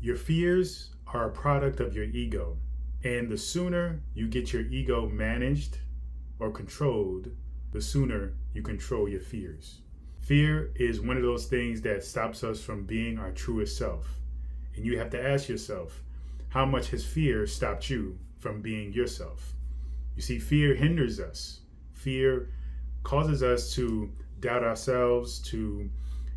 Your fears are a product of your ego. And the sooner you get your ego managed or controlled, the sooner you control your fears. Fear is one of those things that stops us from being our truest self. And you have to ask yourself, how much has fear stopped you from being yourself? You see, fear hinders us. Fear causes us to doubt ourselves, to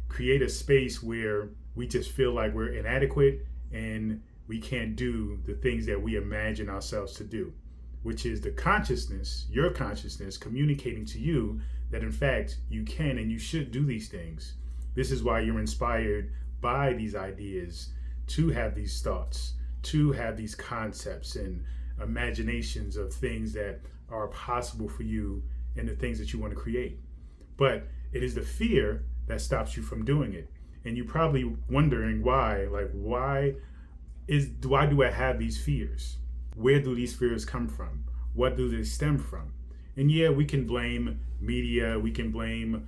create a space where we just feel like we're inadequate and we can't do the things that we imagine ourselves to do, which is the consciousness, your consciousness, communicating to you that in fact you can and you should do these things. This is why you're inspired by these ideas, to have these thoughts, to have these concepts and imaginations of things that are possible for you and the things that you want to create. But it is the fear that stops you from doing it. And you're probably wondering why, why do I have these fears? Where do these fears come from? What do they stem from? And yeah, we can blame media, we can blame,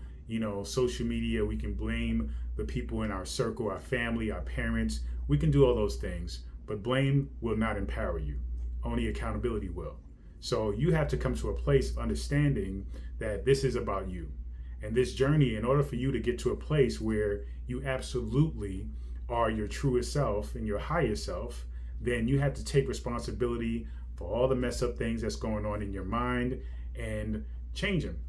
social media, we can blame the people in our circle, our family, our parents. We can do all those things, but blame will not empower you. Only accountability will. So you have to come to a place of understanding that this is about you. And this journey, in order for you to get to a place where you absolutely are your truest self and your higher self, then you have to take responsibility for all the messed up things that's going on in your mind and change them,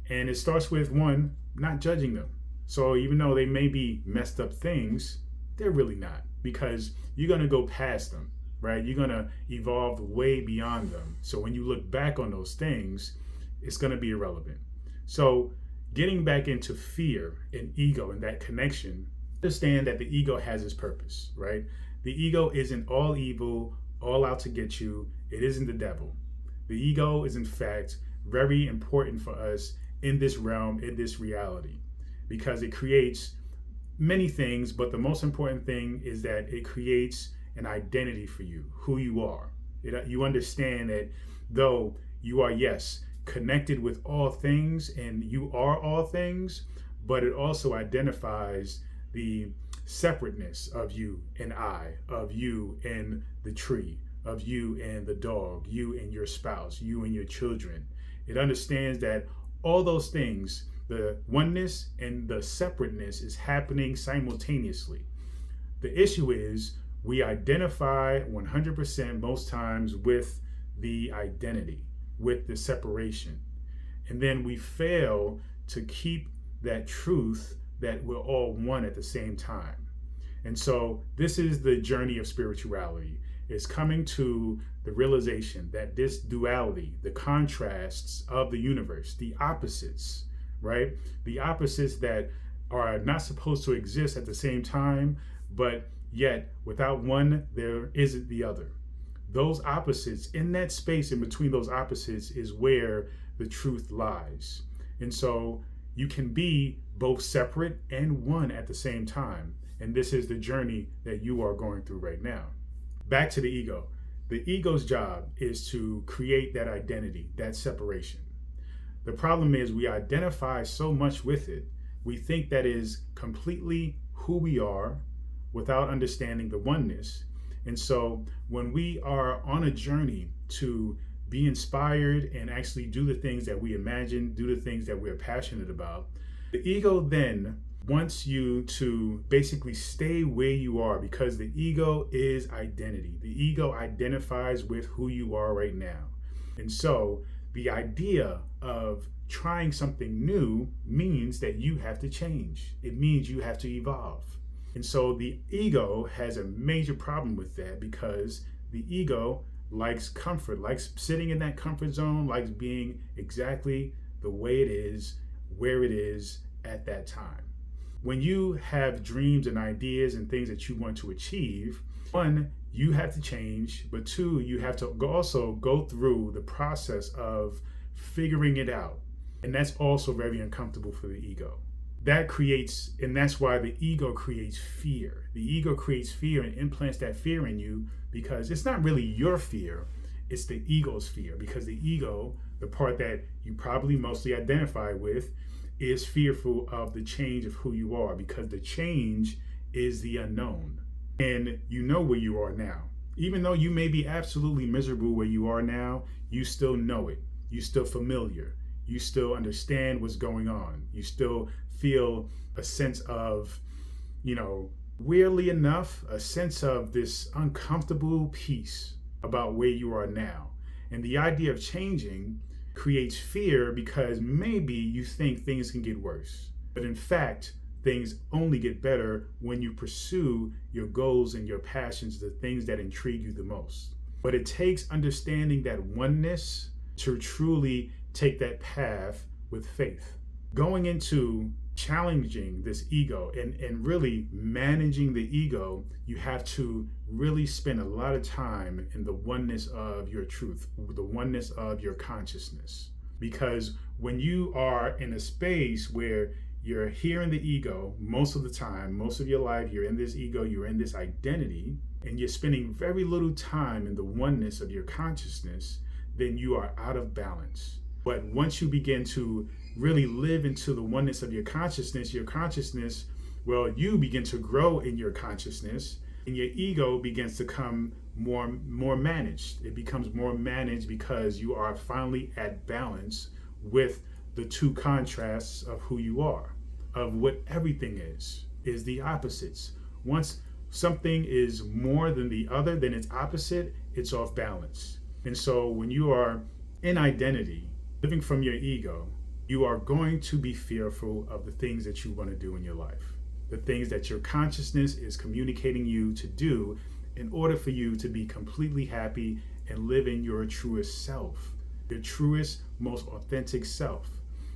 And it starts with, one, not judging them. So even though they may be messed up things, they're really not, because you're going to go past them, right? You're going to evolve way beyond them. So when you look back on those things, it's going to be irrelevant. So getting back into fear and ego and that connection, understand that the ego has its purpose, right? The ego isn't all evil, all out to get you. It isn't the devil. The ego is in fact very important for us in this realm, in this reality, because it creates many things, but the most important thing is that it creates an identity for you, who you are. You understand that though you are, yes, connected with all things and you are all things, but it also identifies the separateness of you and I, of you and the tree, of you and the dog, you and your spouse, you and your children. It understands that all those things, the oneness and the separateness, is happening simultaneously. The issue is we identify 100% most times with the identity, with the separation. And then we fail to keep that truth that we're all one at the same time. And so this is the journey of spirituality, is coming to the realization that this duality, the contrasts of the universe, the opposites, right? The opposites that are not supposed to exist at the same time, but yet without one, there isn't the other. Those opposites, in that space in between those opposites, is where the truth lies. And so you can be both separate and one at the same time. And this is the journey that you are going through right now. Back to the ego. The ego's job is to create that identity, that separation. The problem is we identify so much with it. We think that is completely who we are without understanding the oneness. And so when we are on a journey to be inspired and actually do the things that we imagine, do the things that we're passionate about, the ego then wants you to basically stay where you are, because the ego is identity. The ego identifies with who you are right now. And so the idea of trying something new means that you have to change. It means you have to evolve. And so the ego has a major problem with that, because the ego likes comfort, likes sitting in that comfort zone, likes being exactly the way it is, where it is at that time. When you have dreams and ideas and things that you want to achieve, one, you have to change, but two, you have to also go through the process of figuring it out. And that's also very uncomfortable for the ego. And that's why the ego creates fear. The ego creates fear and implants that fear in you, because it's not really your fear, it's the ego's fear. Because the ego, the part that you probably mostly identify with, is fearful of the change of who you are, because the change is the unknown. And you know where you are now. Even though you may be absolutely miserable where you are now, you still know it. You still familiar. You still understand what's going on. You still feel a sense of, weirdly enough, a sense of this uncomfortable peace about where you are now. And the idea of changing creates fear because maybe you think things can get worse. But in fact, things only get better when you pursue your goals and your passions, the things that intrigue you the most. But it takes understanding that oneness to truly take that path with faith. Going into challenging this ego and really managing the ego, you have to really spend a lot of time in the oneness of your truth, the oneness of your consciousness. Because when you are in a space where you're here in the ego most of the time, most of your life, you're in this ego, you're in this identity, and you're spending very little time in the oneness of your consciousness, then you are out of balance. But once you begin to really live into the oneness of your consciousness, well, you begin to grow in your consciousness, and your ego begins to come more managed. It becomes more managed because you are finally at balance with the two contrasts of who you are, of what everything is the opposites. Once something is more than the other, than its opposite, it's off balance. And so when you are in identity, living from your ego, you are going to be fearful of the things that you want to do in your life, the things that your consciousness is communicating you to do in order for you to be completely happy and live in your truest self, your truest, most authentic self.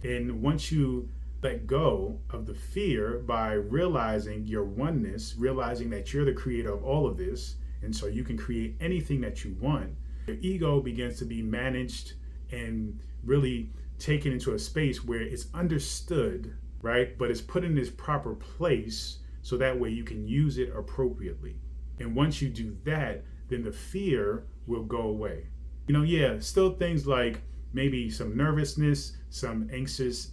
And once you let go of the fear by realizing your oneness, realizing that you're the creator of all of this, and so you can create anything that you want, your ego begins to be managed and really taken into a space where it's understood, right? But it's put in this proper place so that way you can use it appropriately. And once you do that, then the fear will go away. Still things like maybe some nervousness, some anxious,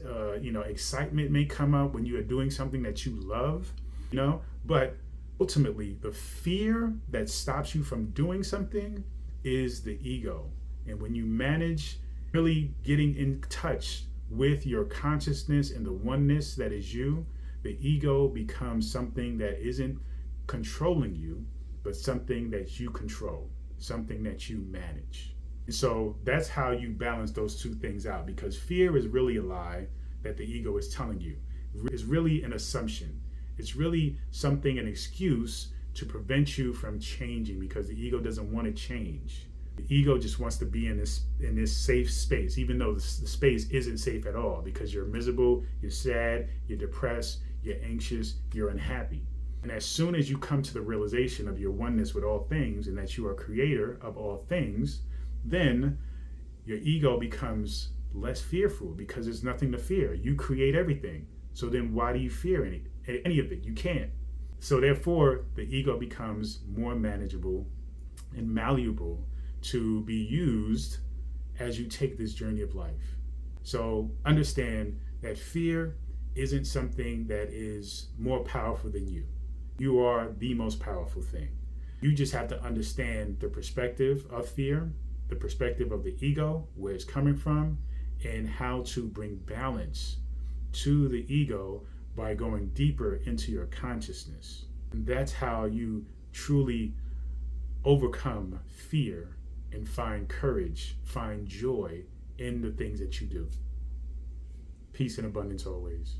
excitement may come up when you are doing something that you love, but ultimately the fear that stops you from doing something is the ego. And when you manage really getting in touch with your consciousness and the oneness that is you, the ego becomes something that isn't controlling you, but something that you control, something that you manage. And so that's how you balance those two things out, because fear is really a lie that the ego is telling you. It's really an assumption. It's really an excuse to prevent you from changing, because the ego doesn't want to change. The ego just wants to be in this safe space, even though the space isn't safe at all, because you're miserable, you're sad, you're depressed, you're anxious, you're unhappy. And as soon as you come to the realization of your oneness with all things and that you are creator of all things, then your ego becomes less fearful, because there's nothing to fear. You create everything. So then why do you fear any of it? You can't. So therefore, the ego becomes more manageable and malleable to be used as you take this journey of life. So understand that fear isn't something that is more powerful than you. You are the most powerful thing. You just have to understand the perspective of fear, the perspective of the ego, where it's coming from, and how to bring balance to the ego by going deeper into your consciousness. And that's how you truly overcome fear and find courage, find joy in the things that you do. Peace and abundance always.